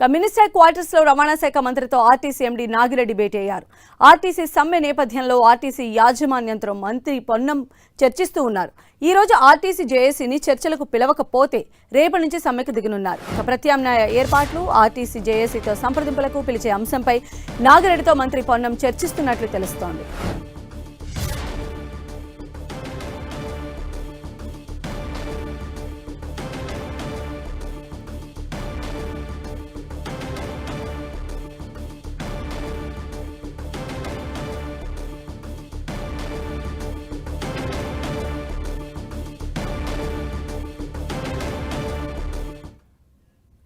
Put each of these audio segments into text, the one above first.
Minister quarters లో రవాణా శాఖ మంత్రితో ఆర్టీసీ ఎండీ నాగిరెడ్డి భేటీ అయ్యారు. ఆర్టీసీ సమ్మె నేపథ్యంలో ఆర్టీసీ యాజమాన్యంతో మంత్రి పొన్నం చర్చిస్తూ ఉన్నారు. ఈ రోజు ఆర్టీసీ జేఏసీని చర్చలకు పిలవకపోతే రేపటి నుంచి సమ్మెకు దిగనున్నారు. ప్రత్యామ్నాయ ఏర్పాట్లు, ఆర్టీసీ జేఏసీతో సంప్రదింపులకు పిలిచే అంశంపై నాగిరెడ్డితో మంత్రి పొన్నం చర్చిస్తున్నట్లు తెలుస్తోంది.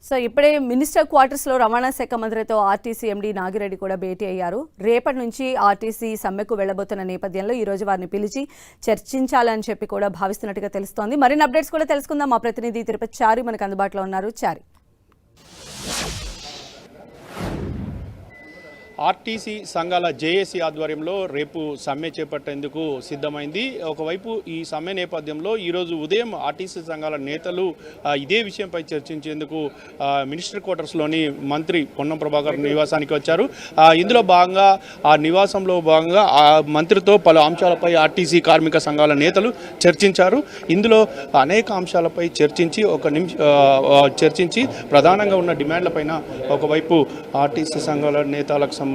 సో ఇప్పుడే మినిస్టర్ క్వార్టర్స్ లో రవాణా శాఖ మంత్రితో ఆర్టీసీ ఎండీ నాగిరెడ్డి కూడా భేటీ అయ్యారు. రేపటి నుంచి ఆర్టీసీ సమ్మెకు వెళ్లబోతున్న నేపథ్యంలో ఈ రోజు వారిని పిలిచి చర్చించాలని చెప్పి కూడా భావిస్తున్నట్టుగా తెలుస్తోంది. మరిన్ని అప్డేట్స్ కూడా తెలుసుకుందాం. మా ప్రతినిధి తిరుపతి చారి మనకు అందుబాటులో ఉన్నారు. చారి, ఆర్టీసీ సంఘాల జేఏసీ ఆధ్వర్యంలో రేపు సమ్మె చేపట్టేందుకు సిద్ధమైంది. ఒకవైపు ఈ సమ్మె నేపథ్యంలో ఈరోజు ఉదయం ఆర్టీసీ సంఘాల నేతలు ఇదే విషయంపై చర్చించేందుకు మినిస్టర్ క్వార్టర్స్లోని మంత్రి పొన్నం ప్రభాకర్ నివాసానికి వచ్చారు. ఇందులో భాగంగా ఆ నివాసంలో భాగంగా ఆ మంత్రితో పలు అంశాలపై ఆర్టీసీ కార్మిక సంఘాల నేతలు చర్చించారు. ఇందులో అనేక అంశాలపై చర్చించి ప్రధానంగా ఉన్న డిమాండ్లపైన ఒకవైపు ఆర్టీసీ సంఘాల నేతలకు సంబంధించి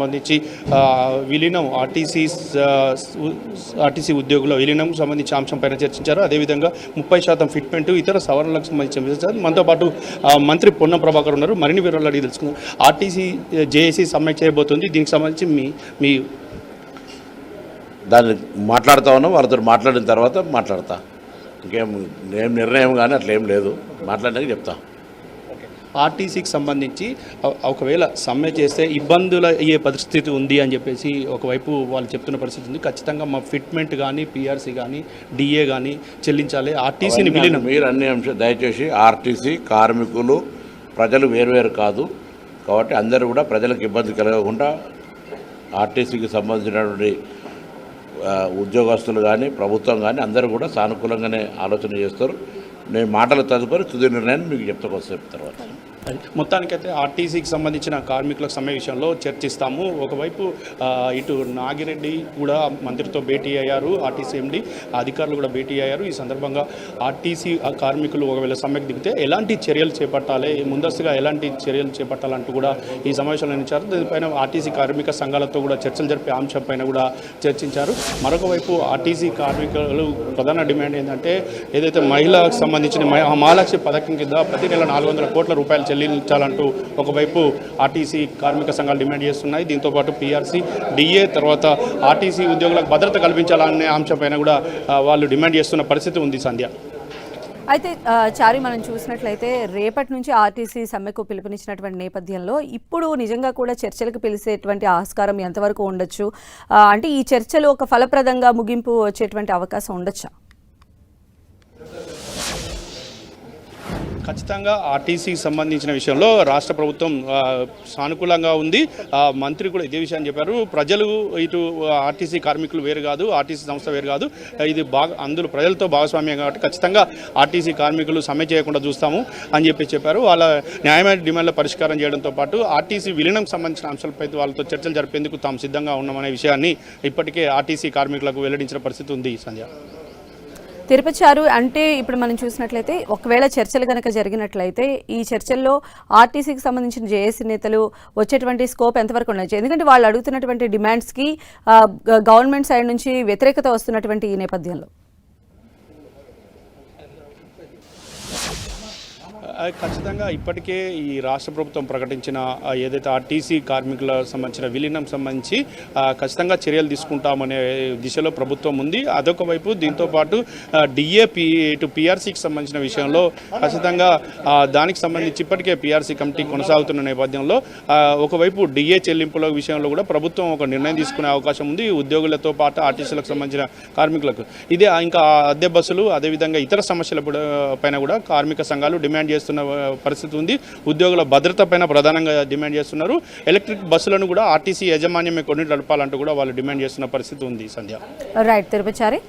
విలీనం ఆర్టీసీ ఉద్యోగుల విలీనం సంబంధించి అంశంపైన చర్చించారు. అదేవిధంగా 30% ఫిట్మెంట్, ఇతర సవరణలకు సంబంధించి మనతో పాటు మంత్రి పొన్నం ప్రభాకర్ ఉన్నారు. మరిన్ని వివరాలు అడిగి తెలుసుకుందాం. ఆర్టీసీ జేఏసీ సమ్మె చేయబోతుంది. దీనికి సంబంధించి మీ దాన్ని మాట్లాడుతూ ఉన్నాం. వాళ్ళతో మాట్లాడిన తర్వాత మాట్లాడతా. ఇంకేం నిర్ణయం కానీ అట్లా ఏం లేదు. మాట్లాడినాక చెప్తా. ఆర్టీసీకి సంబంధించి ఒకవేళ సమ్మె చేస్తే ఇబ్బందులు అయ్యే పరిస్థితి ఉంది అని చెప్పేసి ఒకవైపు వాళ్ళు చెప్తున్న పరిస్థితి ఉంది. ఖచ్చితంగా మా ఫిట్మెంట్ కానీ, పిఆర్సీ కానీ, డిఏ కానీ చెల్లించాలి. ఆర్టీసీని విలీనం మీరు అన్ని అంశాలు దయచేసి ఆర్టీసీ కార్మికులు ప్రజలు వేరువేరు కాదు కాబట్టి అందరూ కూడా ప్రజలకు ఇబ్బంది కలగకుండా ఆర్టీసీకి సంబంధించినటువంటి ఉద్యోగస్తులు కానీ, ప్రభుత్వం కానీ అందరూ కూడా సానుకూలంగానే ఆలోచన చేస్తారు. నేను మాటలు తదుపరి తుది నిర్ణయాన్ని మీకు చెప్తాను తర్వాత. మొత్తానికైతే ఆర్టీసీకి సంబంధించిన కార్మికుల సమ్మె విషయంలో చర్చిస్తాము. ఒకవైపు ఇటు నాగిరెడ్డి కూడా మంత్రితో భేటీ అయ్యారు. ఆర్టీసీ ఎండీ అధికారులు కూడా భేటీ అయ్యారు. ఈ సందర్భంగా ఆర్టీసీ కార్మికులు ఒకవేళ సమ్మెకు దిగితే ఎలాంటి చర్యలు చేపట్టాలి, ముందస్తుగా ఎలాంటి చర్యలు చేపట్టాలంటూ కూడా ఈ సమావేశంలో ఇచ్చారు. దీనిపైన ఆర్టీసీ కార్మిక సంఘాలతో కూడా చర్చలు జరిపే అంశంపైన కూడా చర్చించారు. మరొక వైపు ఆర్టీసీ కార్మికులు ప్రధాన డిమాండ్ ఏంటంటే ఏదైతే మహిళలకు సంబంధించిన మహాలక్ష్మి పథకం కింద ప్రతి నెల 400 కోట్ల రూపాయలు చెల్లించాలంటూ ఒకవైపు ఆర్టీసీ కార్మిక సంఘాలు డిమాండ్ చేస్తున్నాయి. దీంతోపాటు పీఆర్సీ, డిఏ, తర్వాత ఆర్టీసీ ఉద్యోగులకు భద్రత కల్పించాలనే అంశంపైన కూడా వాళ్ళు డిమాండ్ చేస్తున్న పరిస్థితి ఉంది. సంధ్య, అయితే చారి, మనం చూసినట్లయితే రేపటి నుంచి ఆర్టీసీ సమ్మెకు పిలుపునిచ్చినటువంటి నేపథ్యంలో ఇప్పుడు నిజంగా కూడా చర్చలకు పిలిచేటువంటి ఆస్కారం ఎంతవరకు ఉండొచ్చు? అంటే ఈ చర్చలు ఒక ఫలప్రదంగా ముగింపు వచ్చేటువంటి అవకాశం ఉండొచ్చా? ఖచ్చితంగా ఆర్టీసీకి సంబంధించిన విషయంలో రాష్ట్ర ప్రభుత్వం సానుకూలంగా ఉంది. మంత్రి కూడా ఇదే విషయాన్ని చెప్పారు. ప్రజలు ఇటు ఆర్టీసీ కార్మికులు వేరు కాదు, ఆర్టీసీ సంస్థ వేరు కాదు, ఇది అందులో ప్రజలతో భాగస్వామ్యం కాబట్టి ఖచ్చితంగా ఆర్టీసీ కార్మికులు సమ్మె చేయకుండా చూస్తాము అని చెప్పారు. వాళ్ళ న్యాయమైన డిమాండ్ల పరిష్కారం చేయడంతో పాటు ఆర్టీసీ విలీనం సంబంధించిన అంశాలపై వాళ్ళతో చర్చలు జరిపేందుకు తాము సిద్ధంగా ఉన్నామనే విషయాన్ని ఇప్పటికే ఆర్టీసీ కార్మికులకు వెల్లడించిన పరిస్థితి ఉంది. సంధ్య, తిరుపతిచారు, అంటే ఇప్పుడు మనం చూసినట్లయితే ఒకవేళ చర్చలు కనుక జరిగినట్లయితే ఈ చర్చల్లో ఆర్టీసీకి సంబంధించిన జేఏసీ నేతలు వచ్చేటువంటి స్కోప్ ఎంతవరకు ఉండొచ్చు? ఎందుకంటే వాళ్ళు అడుగుతున్నటువంటి డిమాండ్స్కి గవర్నమెంట్ సైడ్ నుంచి వ్యతిరేకత వస్తున్నటువంటి ఈ నేపథ్యంలో ఖచ్చితంగా ఇప్పటికే ఈ రాష్ట్ర ప్రభుత్వం ప్రకటించిన ఏదైతే ఆర్టీసీ కార్మికుల సంబంధించిన విలీనం సంబంధించి ఖచ్చితంగా చర్యలు తీసుకుంటామనే దిశలో ప్రభుత్వం ఉంది. అదొక వైపు. దీంతోపాటు డిఏపి ఇటు పీఆర్సీకి సంబంధించిన విషయంలో ఖచ్చితంగా దానికి సంబంధించి ఇప్పటికే పీఆర్సీ కమిటీ కొనసాగుతున్న నేపథ్యంలో ఒకవైపు డిఏ చెల్లింపుల విషయంలో కూడా ప్రభుత్వం ఒక నిర్ణయం తీసుకునే అవకాశం ఉంది. ఉద్యోగులతో పాటు ఆర్టీసీలకు సంబంధించిన కార్మికులకు ఇదే ఇంకా అద్దె బస్సులు, అదేవిధంగా ఇతర సమస్యల పైన కూడా కార్మిక సంఘాలు డిమాండ్ చేస్తున్న పరిస్థితి ఉంది. ఉద్యోగుల భద్రత పైన ప్రధానంగా డిమాండ్ చేస్తున్నారు. ఎలక్ట్రిక్ బస్సులను కూడా ఆర్టీసీ యాజమాన్యమే కొన్ని నడపాలంటూ కూడా వాళ్ళు డిమాండ్ చేస్తున్న పరిస్థితి ఉంది. సంధ్య, రైట్. తిరుపతి.